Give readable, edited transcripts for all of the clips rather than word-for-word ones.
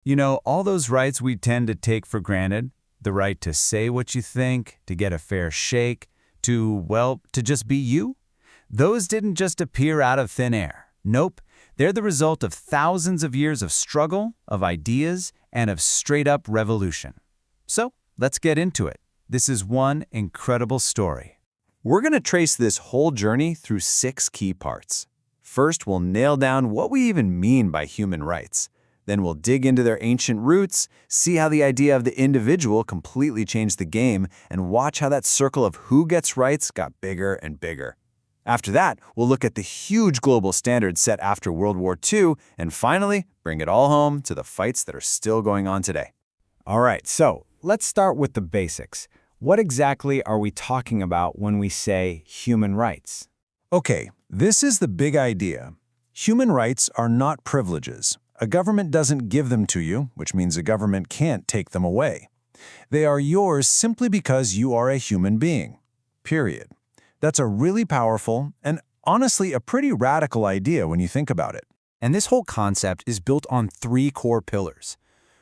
You know, all those rights we tend to take for granted, the right to say what you think, to get a fair shake, to just be you, those didn't just appear out of thin air. Nope, they're the result of thousands of years of struggle, of ideas, and of straight-up revolution. So, let's get into it. This is one incredible story. We're going to trace this whole journey through 6 key parts. First, we'll nail down what we even mean by human rights. Then we'll dig into their ancient roots, see how the idea of the individual completely changed the game, and watch how that circle of who gets rights got bigger and bigger. After that, we'll look at the huge global standards set after World War II, and finally, bring it all home to the fights that are still going on today. All right, so let's start with the basics. What exactly are we talking about when we say human rights? Okay, this is the big idea. Human rights are not privileges. A government doesn't give them to you, which means a government can't take them away. They are yours simply because you are a human being. Period. That's a really powerful and honestly a pretty radical idea when you think about it. And this whole concept is built on 3 core pillars.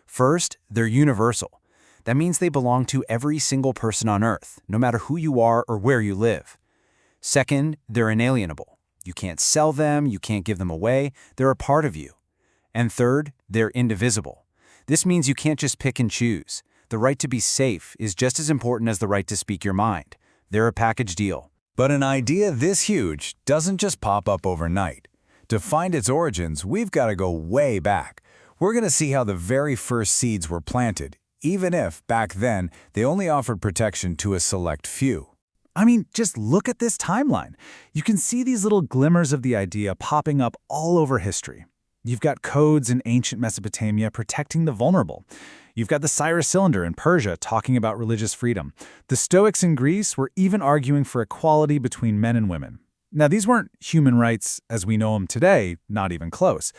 First, they're universal. That means they belong to every single person on Earth, no matter who you are or where you live. Second, they're inalienable. You can't sell them, you can't give them away, they're a part of you. And third, they're indivisible. This means you can't just pick and choose. The right to be safe is just as important as the right to speak your mind. They're a package deal. But an idea this huge doesn't just pop up overnight. To find its origins, we've got to go way back. We're going to see how the very first seeds were planted, even if, back then, they only offered protection to a select few. I mean, just look at this timeline. You can see these little glimmers of the idea popping up all over history. You've got codes in ancient Mesopotamia protecting the vulnerable. You've got the Cyrus Cylinder in Persia talking about religious freedom. The Stoics in Greece were even arguing for equality between men and women. Now, these weren't human rights as we know them today, not even close.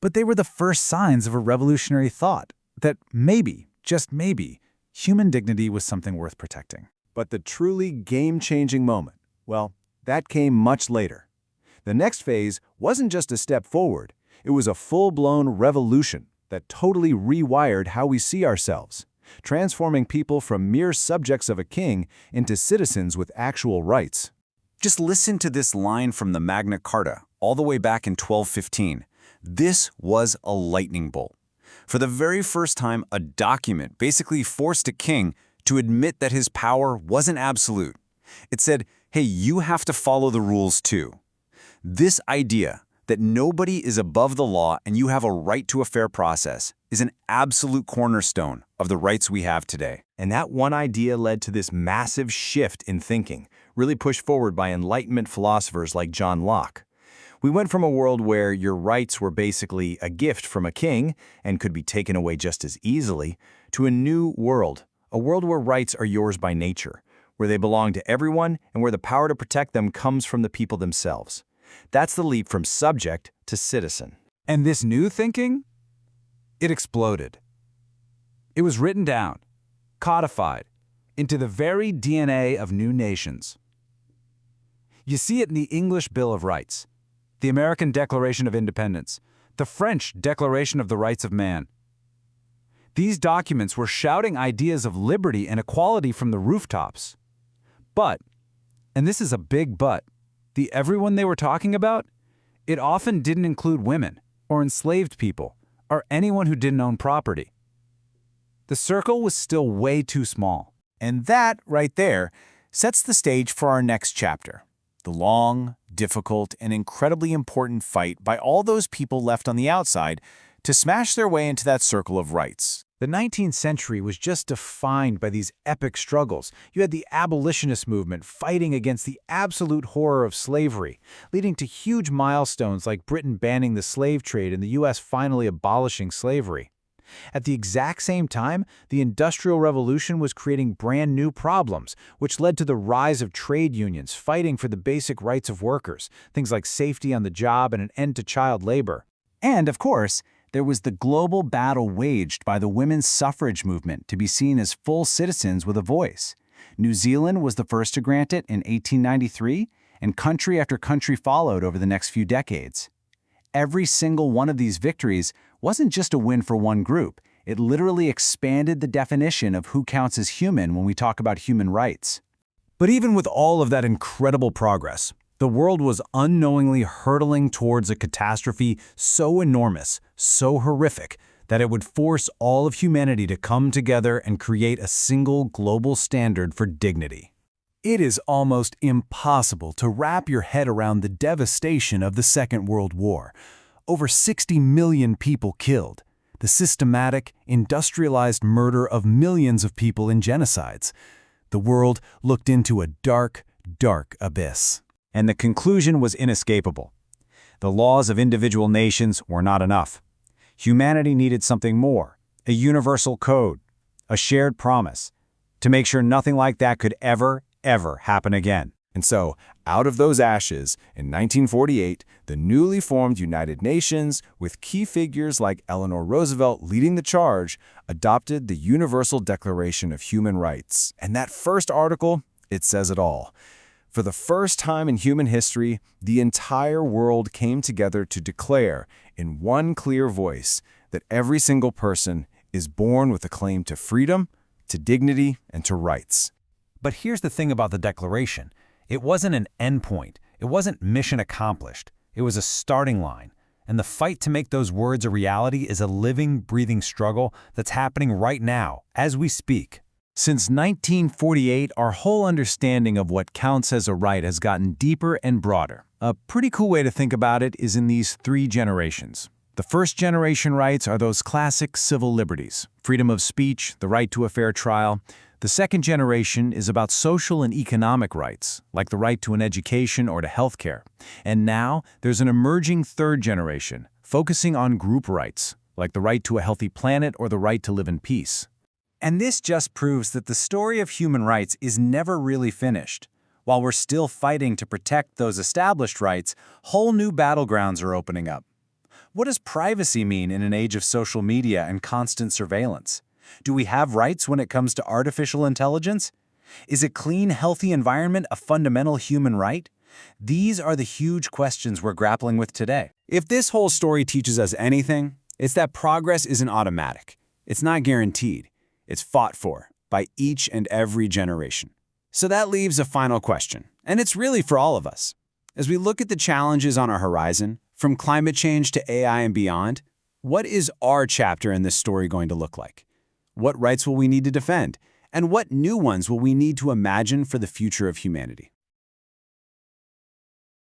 But they were the first signs of a revolutionary thought that maybe, just maybe, human dignity was something worth protecting. But the truly game-changing moment, well, that came much later. The next phase wasn't just a step forward. It was a full-blown revolution that totally rewired how we see ourselves, transforming people from mere subjects of a king into citizens with actual rights. Just listen to this line from the Magna Carta, all the way back in 1215. This was a lightning bolt. For the very first time, a document basically forced a king to admit that his power wasn't absolute. It said, hey, you have to follow the rules too. This idea that nobody is above the law and you have a right to a fair process is an absolute cornerstone of the rights we have today. And that one idea led to this massive shift in thinking, really pushed forward by Enlightenment philosophers like John Locke. We went from a world where your rights were basically a gift from a king and could be taken away just as easily, to a new world, a world where rights are yours by nature, where they belong to everyone and where the power to protect them comes from the people themselves. That's the leap from subject to citizen. And this new thinking? It exploded. It was written down, codified, into the very DNA of new nations. You see it in the English Bill of Rights, the American Declaration of Independence, the French Declaration of the Rights of Man. These documents were shouting ideas of liberty and equality from the rooftops. But, and this is a big but, the everyone they were talking about, it often didn't include women, or enslaved people, or anyone who didn't own property. The circle was still way too small. And that, right there, sets the stage for our next chapter. The long, difficult, and incredibly important fight by all those people left on the outside to smash their way into that circle of rights. The 19th century was just defined by these epic struggles. You had the abolitionist movement fighting against the absolute horror of slavery, leading to huge milestones like Britain banning the slave trade and the U.S. finally abolishing slavery. At the exact same time, the Industrial Revolution was creating brand new problems, which led to the rise of trade unions fighting for the basic rights of workers, things like safety on the job and an end to child labor. And, of course, there was the global battle waged by the women's suffrage movement to be seen as full citizens with a voice. New Zealand was the first to grant it in 1893, and country after country followed over the next few decades. Every single one of these victories wasn't just a win for one group. It literally expanded the definition of who counts as human when we talk about human rights. But even with all of that incredible progress, the world was unknowingly hurtling towards a catastrophe so enormous, so horrific, that it would force all of humanity to come together and create a single global standard for dignity. It is almost impossible to wrap your head around the devastation of the Second World War. Over 60 million people killed, the systematic, industrialized murder of millions of people in genocides. The world looked into a dark, dark abyss. And the conclusion was inescapable. The laws of individual nations were not enough. Humanity needed something more, a universal code, a shared promise, to make sure nothing like that could ever happen again. And so, out of those ashes, in 1948, the newly formed United Nations, with key figures like Eleanor Roosevelt leading the charge, adopted the Universal Declaration of Human Rights. And that first article, it says it all. For the first time in human history, the entire world came together to declare, in one clear voice, that every single person is born with a claim to freedom, to dignity, and to rights. But here's the thing about the Declaration. It wasn't an endpoint. It wasn't mission accomplished. It was a starting line. And the fight to make those words a reality is a living, breathing struggle that's happening right now, as we speak. Since 1948, our whole understanding of what counts as a right has gotten deeper and broader. A pretty cool way to think about it is in these 3 generations. The first generation rights are those classic civil liberties: freedom of speech, the right to a fair trial. The second generation is about social and economic rights, like the right to an education or to healthcare. And now there's an emerging third generation, focusing on group rights, like the right to a healthy planet or the right to live in peace. And this just proves that the story of human rights is never really finished. While we're still fighting to protect those established rights, whole new battlegrounds are opening up. What does privacy mean in an age of social media and constant surveillance? Do we have rights when it comes to artificial intelligence? Is a clean, healthy environment a fundamental human right? These are the huge questions we're grappling with today. If this whole story teaches us anything, it's that progress isn't automatic. It's not guaranteed. It's fought for by each and every generation. So that leaves a final question, and it's really for all of us. As we look at the challenges on our horizon, from climate change to AI and beyond, what is our chapter in this story going to look like? What rights will we need to defend? And what new ones will we need to imagine for the future of humanity?